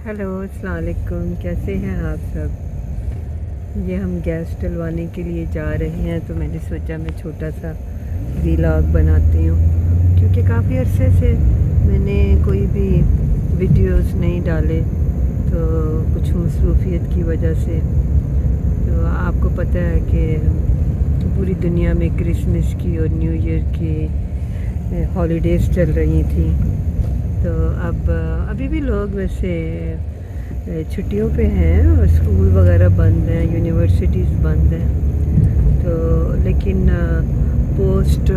Hello अस्सलाम वालेकुम, कैसे हैं आप सब। ये हम गैस डलवाने के लिए जा रहे हैं, तो मैंने सोचा मैं छोटा सा व्लॉग बनाती हूँ, क्योंकि काफ़ी अरसे से मैंने कोई भी वीडियोस नहीं डाले, तो कुछ मसरूफियत की वजह से। तो आपको पता है कि पूरी दुनिया में क्रिसमस की और न्यू ईयर की हॉलीडेज़ चल रही थी। तो अब अभी भी लोग वैसे छुट्टियों पे हैं और स्कूल वगैरह बंद हैं, यूनिवर्सिटीज़ बंद हैं। तो लेकिन पोस्ट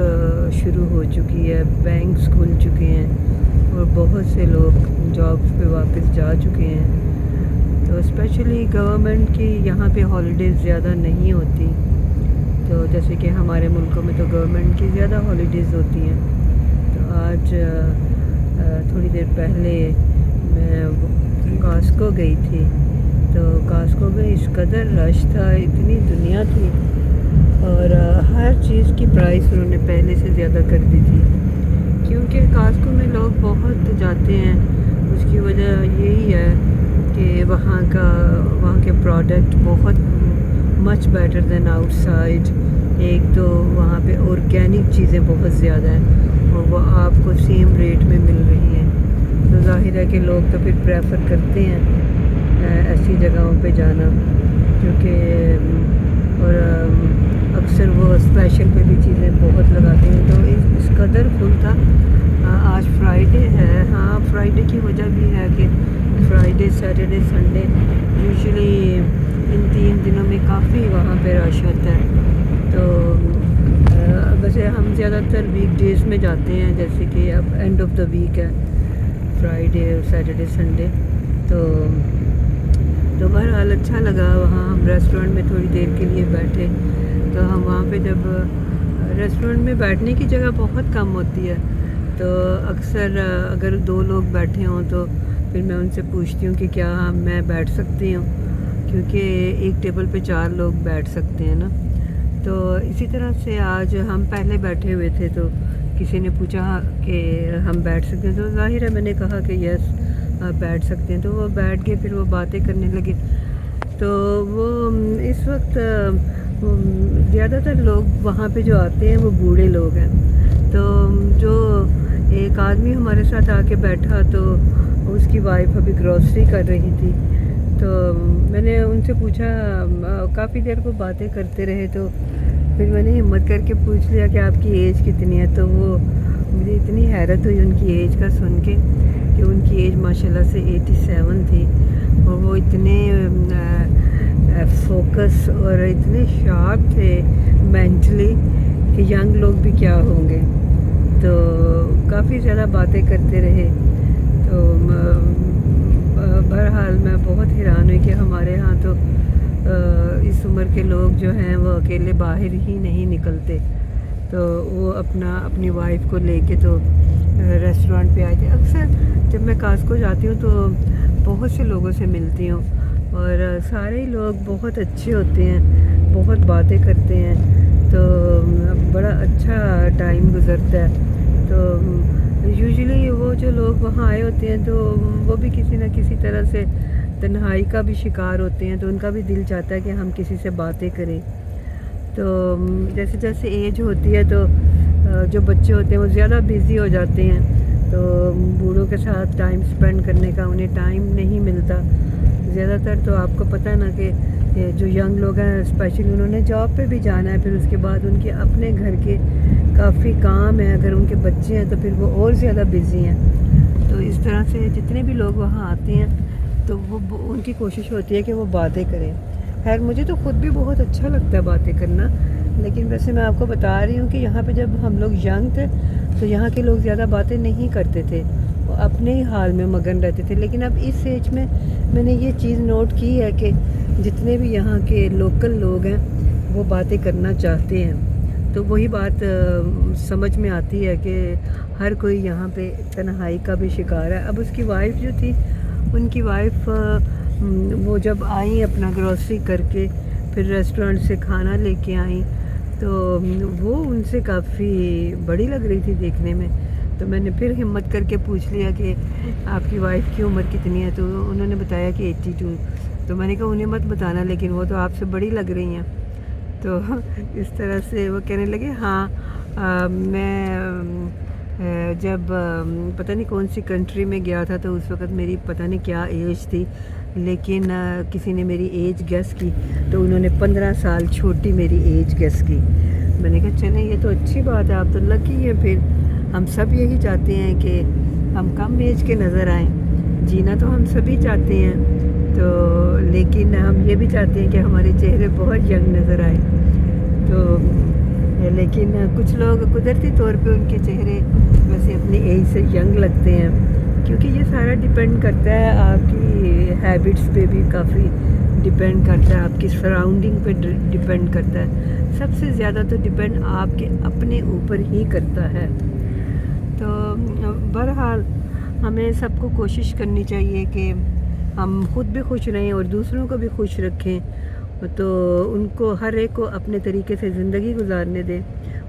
शुरू हो चुकी है, बैंक खुल चुके हैं और बहुत से लोग जॉब्स पे वापस जा चुके हैं। तो स्पेशली गवर्नमेंट की यहाँ पे हॉलीडेज़ ज़्यादा नहीं होती। तो जैसे कि हमारे मुल्कों में तो गवर्नमेंट की ज़्यादा हॉलीडेज़ होती हैं। तो आज थोड़ी देर पहले मैं कास्को गई थी। तो कास्को में इस कदर रश था, इतनी दुनिया थी, और हर चीज़ की प्राइस उन्होंने पहले से ज़्यादा कर दी थी, क्योंकि कास्को में लोग बहुत जाते हैं। उसकी वजह यही है कि वहाँ के प्रोडक्ट बहुत मच बेटर देन आउटसाइड। एक तो वहाँ पे ऑर्गेनिक चीज़ें बहुत ज़्यादा हैं और वो आपको सेम रेट में मिल रही हैं। तो ज़ाहिर है कि लोग तो फिर प्रेफर करते हैं ऐसी जगहों पे जाना, क्योंकि और अक्सर वो स्पेशल पे भी चीज़ें बहुत लगाते हैं। तो इस कदर फुल था। आज फ्राइडे है। हाँ, फ्राइडे की वजह भी है कि Friday, Saturday, Sunday usually in 3 दिनों में काफ़ी वहाँ पे रश होता है। तो वैसे हम ज़्यादातर वीक डेज़ में जाते हैं, जैसे कि अब एंड ऑफ द वीक है, फ्राइडे, सैटरडे, संडे। तो बहरहाल अच्छा लगा। वहाँ हम रेस्टोरेंट में थोड़ी देर के लिए बैठे। तो हम वहाँ पे जब रेस्टोरेंट में बैठने की जगह बहुत कम होती है, तो अक्सर अगर 2 लोग बैठे हों तो फिर मैं उनसे पूछती हूँ कि क्या मैं बैठ सकती हूँ, क्योंकि एक टेबल पे 4 लोग बैठ सकते हैं ना। तो इसी तरह से आज हम पहले बैठे हुए थे, तो किसी ने पूछा कि हम बैठ सकते हैं, तो ज़ाहिर है मैंने कहा कि यस आप बैठ सकते हैं। तो वो बैठ के फिर वो बातें करने लगे। तो वो इस वक्त ज़्यादातर लोग वहाँ पे जो आते हैं वो बूढ़े लोग हैं। तो जो एक आदमी हमारे साथ आके बैठा, तो उसकी वाइफ अभी ग्रॉसरी कर रही थी। तो मैंने उनसे पूछा, काफ़ी देर को बातें करते रहे, तो फिर मैंने हिम्मत करके पूछ लिया कि आपकी एज कितनी है। तो वो मुझे इतनी हैरत हुई उनकी एज का सुन के, कि उनकी एज माशाल्लाह से 87 थी, और वो इतने फोकस और इतने शार्प थे मेंटली कि यंग लोग भी क्या होंगे। तो काफ़ी ज़्यादा बातें करते रहे। तो बहरहाल मैं बहुत हैरान हुई कि हमारे यहाँ तो इस उम्र के लोग जो हैं वो अकेले बाहर ही नहीं निकलते। तो वो अपनी वाइफ को लेके तो रेस्टोरेंट पे आए थे। अक्सर जब मैं कास्को जाती हूँ तो बहुत से लोगों से मिलती हूँ, और सारे ही लोग बहुत अच्छे होते हैं, बहुत बातें करते हैं। तो बड़ा अच्छा टाइम गुज़रता है। तो यूजुअली वो जो लोग वहाँ आए होते हैं, तो वो भी किसी न किसी तरह से तन्हाई का भी शिकार होते हैं, तो उनका भी दिल चाहता है कि हम किसी से बातें करें। तो जैसे जैसे एज होती है, तो जो बच्चे होते हैं वो ज़्यादा बिज़ी हो जाते हैं, तो बूढ़ों के साथ टाइम स्पेंड करने का उन्हें टाइम नहीं मिलता ज़्यादातर। तो आपको पता है ना कि ये जो यंग लोग हैं स्पेशली, उन्होंने जॉब पे भी जाना है, फिर उसके बाद उनके अपने घर के काफ़ी काम हैं। अगर उनके बच्चे हैं तो फिर वो और ज़्यादा बिज़ी हैं। तो इस तरह से जितने भी लोग वहाँ आते हैं, तो वो उनकी कोशिश होती है कि वो बातें करें। खैर, मुझे तो ख़ुद भी बहुत अच्छा लगता है बातें करना, लेकिन वैसे मैं आपको बता रही हूँ कि यहाँ पे जब हम लोग यंग थे, तो यहाँ के लोग ज़्यादा बातें नहीं करते थे, वो अपने ही हाल में मगन रहते थे। लेकिन अब इस एज में मैंने ये चीज़ नोट की है कि जितने भी यहाँ के लोकल लोग हैं वो बातें करना चाहते हैं। तो वही बात समझ में आती है कि हर कोई यहाँ पे तन्हाई का भी शिकार है। अब उसकी वाइफ जो थी, उनकी वाइफ वो जब आई अपना ग्रॉसरी करके, फिर रेस्टोरेंट से खाना लेके आई, तो वो उनसे काफ़ी बड़ी लग रही थी देखने में। تو میں نے پھر ہمت کر کے پوچھ لیا کہ آپ کی وائف کی عمر کتنی ہے، تو انہوں نے بتایا کہ 82۔ تو میں نے کہا انہیں مت بتانا، لیکن وہ تو آپ سے بڑی لگ رہی ہیں۔ تو اس طرح سے وہ کہنے لگے ہاں میں جب پتہ نہیں کون سی کنٹری میں گیا تھا تو اس وقت میری پتہ نہیں کیا ایج تھی، لیکن کسی نے میری ایج گیس کی تو انہوں نے 15 سال چھوٹی میری ایج گیس کی۔ میں نے کہا چلیں یہ تو اچھی بات ہے، آپ تو لکی ہیں، پھر ہم سب یہی چاہتے ہیں کہ ہم کم ایج کے نظر آئیں، جینا تو ہم سبھی چاہتے ہیں، تو لیکن ہم یہ بھی چاہتے ہیں کہ ہمارے چہرے بہت ینگ نظر آئیں۔ تو لیکن کچھ لوگ قدرتی طور پہ ان کے چہرے ویسے اپنی ایج سے ینگ لگتے ہیں، کیونکہ یہ سارا ڈیپینڈ کرتا ہے آپ کی ہیبٹس پہ بھی کافی ڈیپینڈ کرتا ہے، آپ کی سراؤنڈنگ پہ ڈیپینڈ کرتا ہے، سب سے زیادہ تو ڈیپینڈ آپ کے اپنے اوپر ہی کرتا ہے۔ تو بہرحال ہمیں سب کو کوشش کرنی چاہیے کہ ہم خود بھی خوش رہیں اور دوسروں کو بھی خوش رکھیں، تو ان کو ہر ایک کو اپنے طریقے سے زندگی گزارنے دیں۔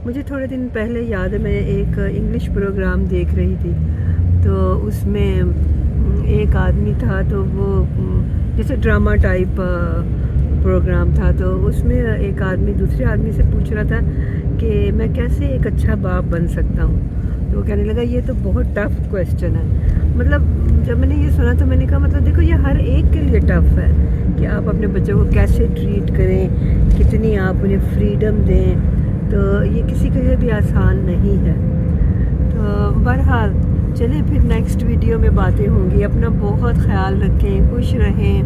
مجھے تھوڑے دن پہلے یاد ہے، میں ایک انگلش پروگرام دیکھ رہی تھی، تو اس میں ایک آدمی تھا، تو وہ جیسے ڈرامہ ٹائپ پروگرام تھا، تو اس میں ایک آدمی دوسرے آدمی سے پوچھ رہا تھا کہ میں کیسے ایک اچھا باپ بن سکتا ہوں۔ تو وہ کہنے لگا یہ تو بہت ٹف کویسچن ہے۔ مطلب جب میں نے یہ سنا تو میں نے کہا مطلب دیکھو یہ ہر ایک کے لیے ٹف ہے کہ آپ اپنے بچوں کو کیسے ٹریٹ کریں، کتنی آپ انہیں فریڈم دیں، تو یہ کسی کے لیے بھی آسان نہیں ہے۔ تو بہرحال چلیں پھر نیکسٹ ویڈیو میں باتیں ہوں گی۔ اپنا بہت خیال رکھیں، خوش رہیں،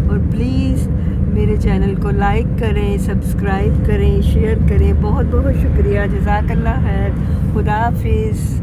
اور پلیز میرے چینل کو لائک کریں، سبسکرائب کریں، شیئر کریں۔ بہت بہت شکریہ، جزاک اللہ خیر، خدا حافظ۔